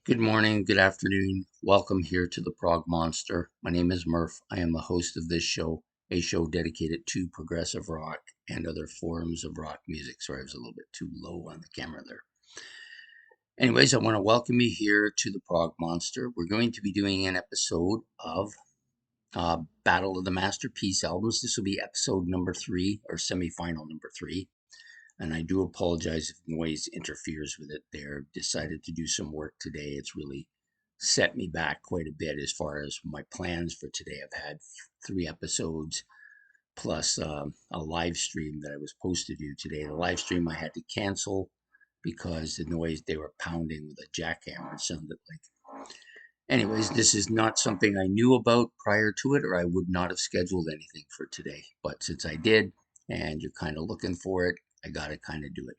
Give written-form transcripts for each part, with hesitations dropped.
Good morning, good afternoon. Welcome here to the Prog Monster. My name is Murph. I am the host of this show, a show dedicated to progressive rock and other forms of rock music. Sorry, I was a little bit too low on the camera there. Anyways, I want to welcome you here to the Prog Monster. We're going to be doing an episode of Battle of the Masterpiece albums. This will be episode number 3 or semi-final number 3. And I do apologize if noise interferes with it there. Decided to do some work today. It's really set me back quite a bit as far as my plans for today. I've had 3 episodes plus a live stream that I was supposed to do today. The live stream I had to cancel because the noise they were pounding with a jackhammer sounded like. Anyways, this is not something I knew about prior to it, or I would not have scheduled anything for today. But since I did, and you're kind of looking for it, I got to kind of do it.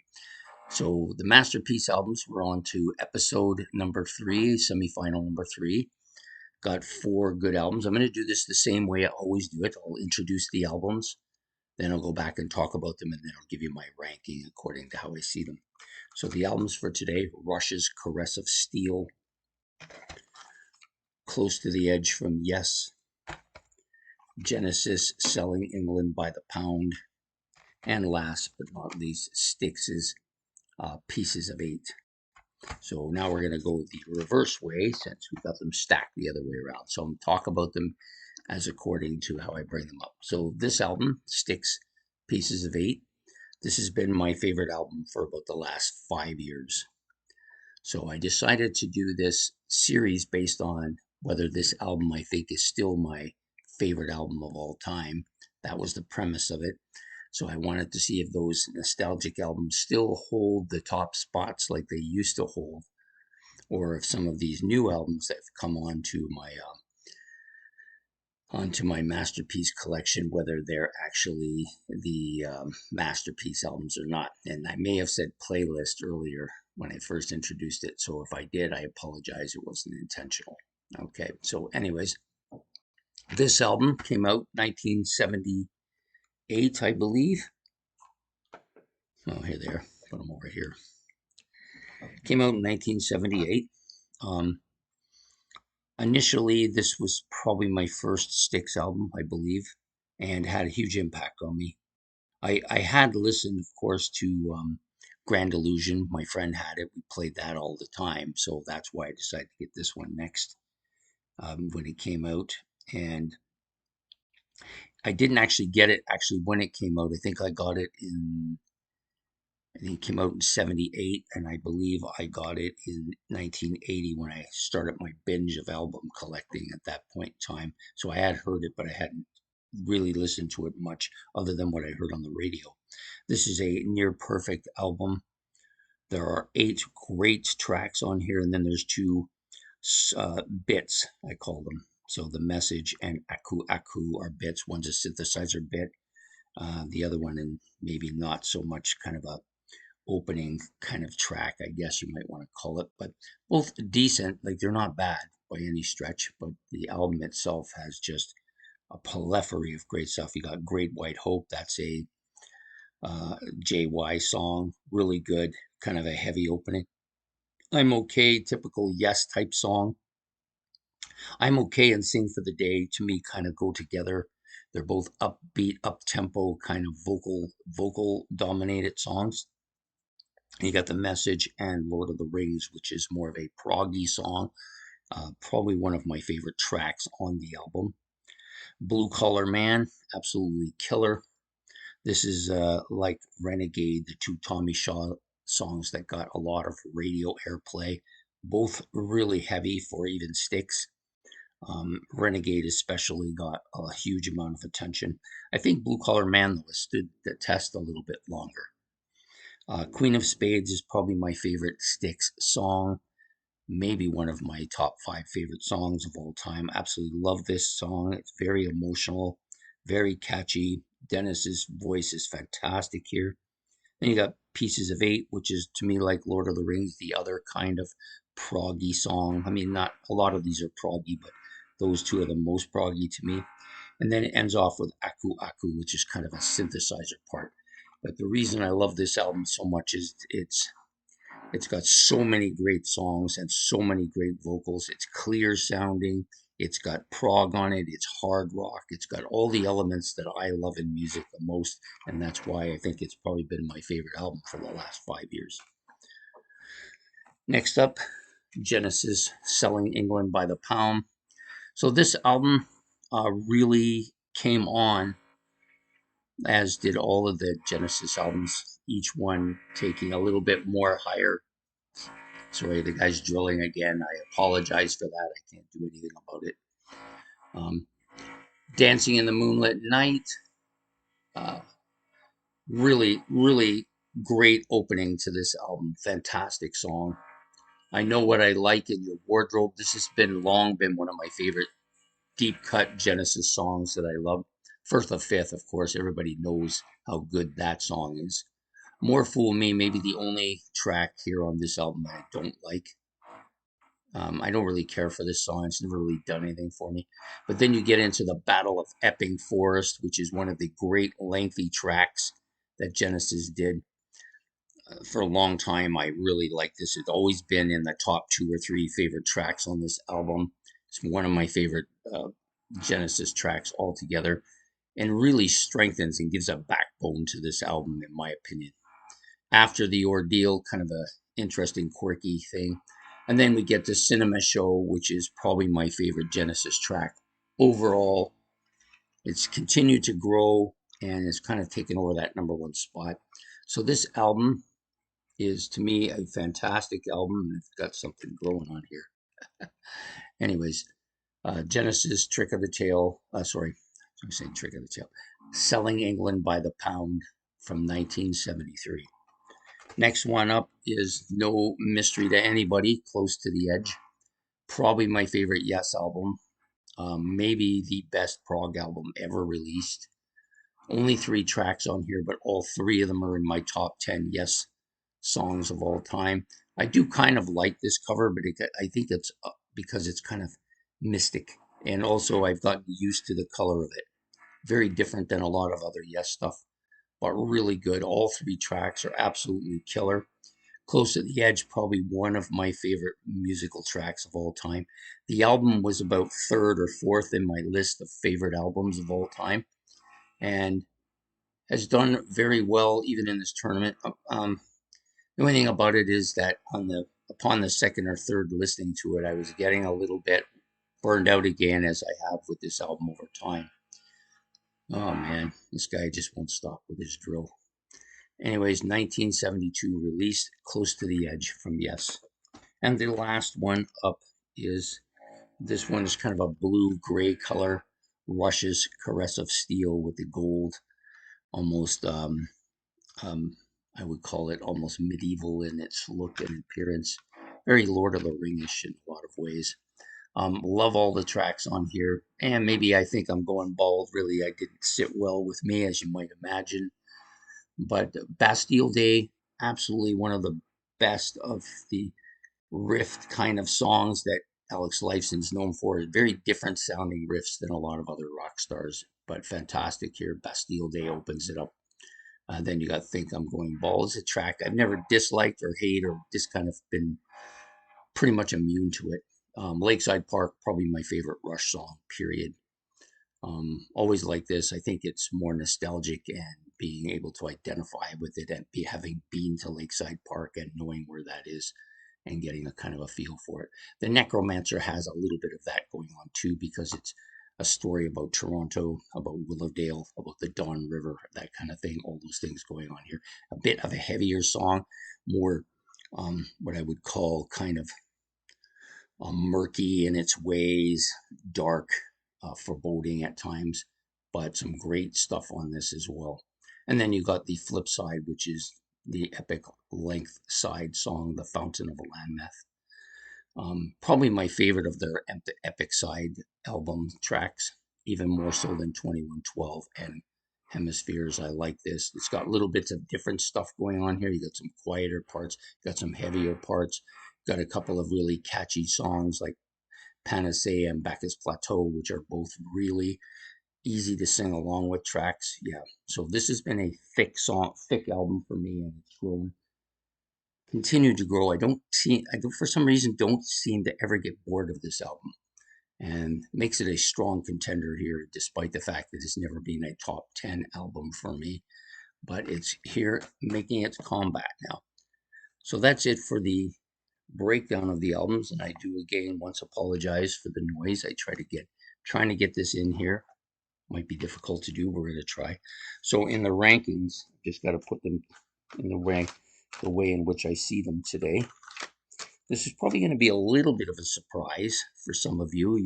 So the Masterpiece albums, we're on to episode number 3, semi-final number 3. Got 4 good albums. I'm going to do this the same way I always do it. I'll introduce the albums, then I'll go back and talk about them, and then I'll give you my ranking according to how I see them. So the albums for today: Rush's Caress of Steel, Close to the Edge from Yes, Genesis, Selling England by the Pound, and last but not least, Styx's Pieces of Eight. So now we're going to go the reverse way since we've got them stacked the other way around. So I'm going to talk about them as according to how I bring them up. So this album, Styx Pieces of Eight, this has been my favorite album for about the last 5 years. So I decided to do this series based on whether this album I think is still my favorite album of all time. That was the premise of it. So I wanted to see if those nostalgic albums still hold the top spots like they used to hold, or if some of these new albums that have come onto my masterpiece collection, whether they're actually the masterpiece albums or not. And I may have said playlist earlier when I first introduced it, so if I did, I apologize. It wasn't intentional. Okay, so anyways, this album came out 1978, I believe. Oh, here they are. Put them over here. Came out in 1978. Initially, this was probably my first Styx album, I believe, and had a huge impact on me. I had listened, of course, to Grand Illusion. My friend had it. We played that all the time. So that's why I decided to get this one next when it came out. And I didn't actually get it actually when it came out. I think I got it I think it came out in 78, and I believe I got it in 1980 when I started my binge of album collecting at that point in time. So I had heard it, but I hadn't really listened to it much other than what I heard on the radio. This is a near perfect album. There are 8 great tracks on here, and then there's 2 bits, I call them. So the message and Aku Aku are bits. One's a synthesizer bit, the other one, and maybe not so much kind of a opening kind of track, I guess you might want to call it, but both decent. Like they're not bad by any stretch, but the album itself has just a plethora of great stuff. You got Great White Hope, that's a JY song, really good, kind of a heavy opening. I'm Okay, typical Yes type song. I'm Okay and Sing for the Day to me kind of go together. They're both upbeat, up tempo, kind of vocal dominated songs. You got The Message and Lord of the Rings, which is more of a proggy song. Probably one of my favorite tracks on the album. Blue Collar Man, absolutely killer. This is like Renegade, the 2 Tommy Shaw songs that got a lot of radio airplay. Both really heavy for even Styx. Renegade especially got a huge amount of attention. I think Blue Collar Man though stood the test a little bit longer. Queen of Spades is probably my favorite Styx song, maybe one of my top 5 favorite songs of all time. Absolutely love this song. It's very emotional, very catchy. Dennis's voice is fantastic here. Then you got Pieces of Eight, which is to me like Lord of the Rings, the other kind of proggy song. I mean, not a lot of these are proggy, but those 2 are the most proggy to me. And then it ends off with Aku Aku, which is kind of a synthesizer part. But the reason I love this album so much is it's It's got so many great songs and so many great vocals. It's clear sounding. It's got prog on it. It's hard rock. It's got all the elements that I love in music the most. And that's why I think it's probably been my favorite album for the last 5 years. Next up, Genesis, Selling England by the Pound. So this album really came on, as did all of the Genesis albums, each one taking a little bit more higher. Sorry, the guy's drilling again. I apologize for that. I can't do anything about it. Um, Dancing in the Moonlit Night. Uh, really great opening to this album. Fantastic song. I Know What I Like in Your Wardrobe. This has been long been one of my favorite deep cut Genesis songs that I love. First of Fifth, of course, everybody knows how good that song is. More Fool Me, maybe the only track here on this album that I don't like. I don't really care for this song. It's never really done anything for me. But then you get into the Battle of Epping Forest, which is one of the great lengthy tracks that Genesis did. For a long time, I really like this. It's always been in the top 2 or 3 favorite tracks on this album. It's one of my favorite Genesis tracks altogether, and really strengthens and gives a backbone to this album, in my opinion. After the Ordeal, kind of a interesting, quirky thing. And then we get to Cinema Show, which is probably my favorite Genesis track. Overall, it's continued to grow and it's kind of taken over that #1 spot. So this album is, to me, a fantastic album. It's got something growing on here. Anyways, Genesis, Trick of the Tail. Sorry, I'm saying Trick of the Tail. Selling England by the Pound from 1973. Next one up is No Mystery to Anybody, Close to the Edge. Probably my favorite Yes album. Maybe the best prog album ever released. Only 3 tracks on here, but all 3 of them are in my top 10 Yes songs of all time. I do kind of like this cover, but I think it's because it's kind of mystic. And also, I've gotten used to the color of it. Very different than a lot of other Yes stuff, but really good. All 3 tracks are absolutely killer. Close to the Edge, probably one of my favorite musical tracks of all time. The album was about third or fourth in my list of favorite albums of all time, and has done very well even in this tournament. The only thing about it is that upon the second or third listening to it, I was getting a little bit burned out again, as I have with this album over time. Oh man, this guy just won't stop with his drill. Anyways, 1972 released Close to the Edge from Yes. And the last one up is, this one is kind of a blue gray color. Rush's Caress of Steel with the gold, almost um, I would call it almost medieval in its look and appearance. Very Lord of the Ringish in a lot of ways. Love all the tracks on here, and maybe I think I'm going bald. Really, I didn't sit well with me, as you might imagine. But Bastille Day, absolutely one of the best of the riffed kind of songs that Alex Lifeson's known for. Very different sounding riffs than a lot of other rock stars, but fantastic here. Bastille Day opens it up. Then you got Think I'm Going Bald. It's a track I've never disliked or hate or just kind of been pretty much immune to it. Lakeside Park, probably my favorite Rush song, period. Always like this. I think it's more nostalgic and being able to identify with it and having been to Lakeside Park and knowing where that is and getting a kind of a feel for it. The Necromancer has a little bit of that going on too, because it's a story about Toronto, about Willowdale, about the Don River, that kind of thing. All those things going on here. A bit of a heavier song, more what I would call kind of murky in its ways, dark, foreboding at times, but some great stuff on this as well. And then you got the flip side, which is the epic length side song, The Fountain of Alanmeth. Probably my favorite of their epic side album tracks, even more so than 2112 and Hemispheres. I like this. It's got little bits of different stuff going on here. You got some quieter parts, got some heavier parts, got a couple of really catchy songs like Panacea and Bacchus Plateau, which are both really easy to sing along with tracks. Yeah. So this has been a thick album for me, and it's grown. continue to grow. I don't, for some reason, don't seem to ever get bored of this album, and makes it a strong contender here, despite the fact that it's never been a top 10 album for me. But it's here making its comeback now. So that's it for the breakdown of the albums, and I do again once apologize for the noise. Trying to get this in here. Might be difficult to do. We're going to try. So in the rankings, just got to put them in the way in which I see them today. This is probably going to be a little bit of a surprise for some of you.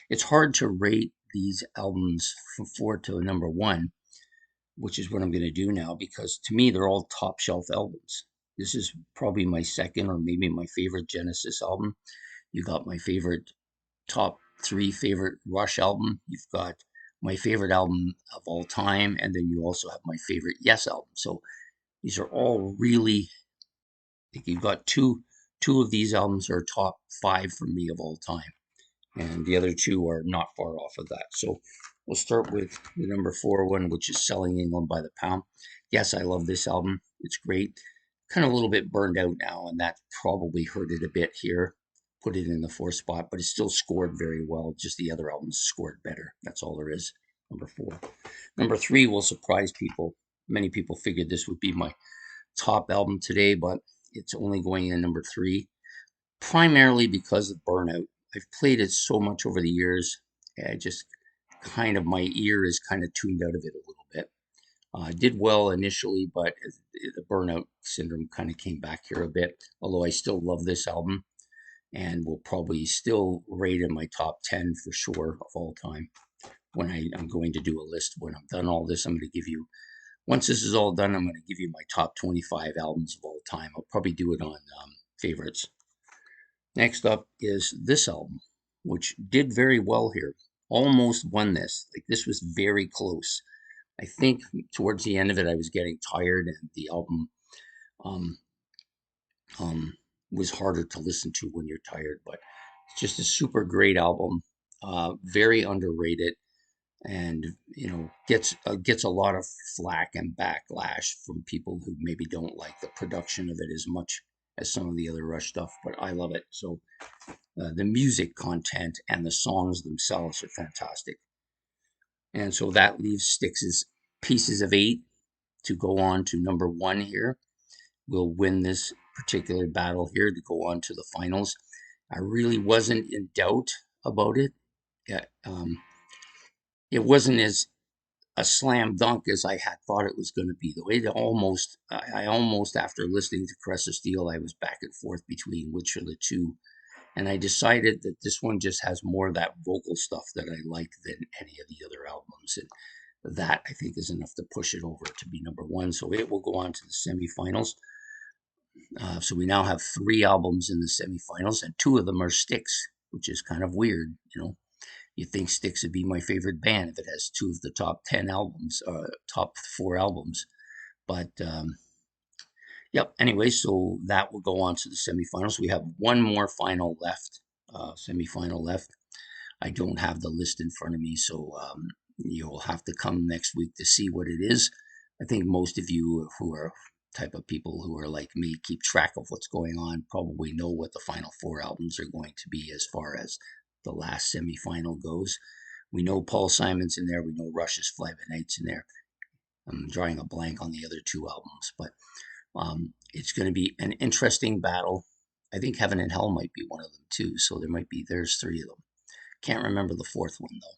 It's hard to rate these albums from 4 to number 1, which is what I'm going to do now, because to me, they're all top shelf albums. This is probably my second or maybe my favorite Genesis album. You got my favorite top 3 favorite Rush album. You've got my favorite album of all time, and then you also have my favorite Yes album. So these are all really, I think you've got two of these albums are top 5 for me of all time, and the other two are not far off of that. So we'll start with the number 4 one, which is Selling England by the Pound. Yes, I love this album. It's great. Kind of a little bit burned out now, and that probably hurt it a bit here. Put it in the 4th spot, but it still scored very well. Just the other albums scored better. That's all there is. Number 4. Number 3 will surprise people. Many people figured this would be my top album today, but it's only going in number 3, primarily because of Burnout. I've played it so much over the years. I just kind of, my ear is kind of tuned out of it a little bit. Did well initially, but the Burnout syndrome kind of came back here a bit. Although I still love this album and will probably still rate in my top 10 for sure of all time. When I'm going to do a list, when I'm done all this, I'm going to give you, once this is all done, I'm going to give you my top 25 albums of all time. I'll probably do it on favorites. Next up is this album, which did very well here. Almost won this. Like, this was very close. I think towards the end of it, I was getting tired, and the album um, um, was harder to listen to when you're tired. But it's just a super great album, very underrated, and gets a lot of flack and backlash from people who maybe don't like the production of it as much as some of the other Rush stuff. But I love it. So the music content and the songs themselves are fantastic. And so that leaves Styx's Pieces of Eight to go on to number 1 here. We'll win this particular battle here to go on to the finals. I really wasn't in doubt about it. Yeah, it wasn't as a slam dunk as I had thought it was going to be. I almost, after listening to Caress of Steel, I was back and forth between which of the two. And I decided that this one just has more of that vocal stuff that I like than any of the other albums. And that, I think, is enough to push it over to be number 1. So it will go on to the semifinals. So we now have 3 albums in the semifinals, and 2 of them are Styx, which is kind of weird. You think Styx would be my favorite band if it has 2 of the top 10 albums, top 4 albums. But yep. Anyway, so that will go on to the semifinals. We have one more final left, semifinal left. I don't have the list in front of me, so you'll have to come next week to see what it is. I think most of you who are type of people who are like me, keep track of what's going on, probably know what the final 4 albums are going to be as far as the last semifinal goes. We know Paul Simon's in there. We know Rush's Fly By Night's in there. I'm drawing a blank on the other 2 albums, but it's going to be an interesting battle. I think Heaven and Hell might be one of them too. So there's 3 of them. Can't remember the 4th one though.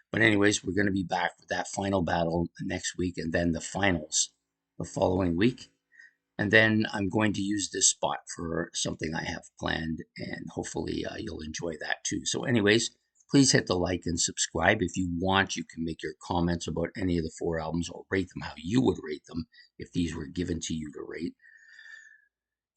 But anyways, we're going to be back with that final battle next week, and then the finals the following week. And then I'm going to use this spot for something I have planned, and hopefully you'll enjoy that too. So anyways, please hit the like and subscribe. If you want, you can make your comments about any of the 4 albums, or rate them how you would rate them if these were given to you to rate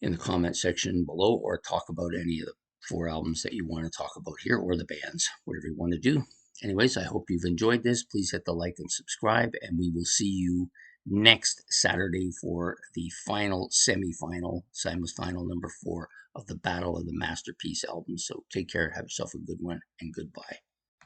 in the comment section below, or talk about any of the 4 albums that you want to talk about here, or the bands, whatever you want to do. Anyways, I hope you've enjoyed this. Please hit the like and subscribe, and we will see you next Saturday for the final semifinal number 4 of the Battle of the Masterpiece albums. So take care, have yourself a good one, and goodbye.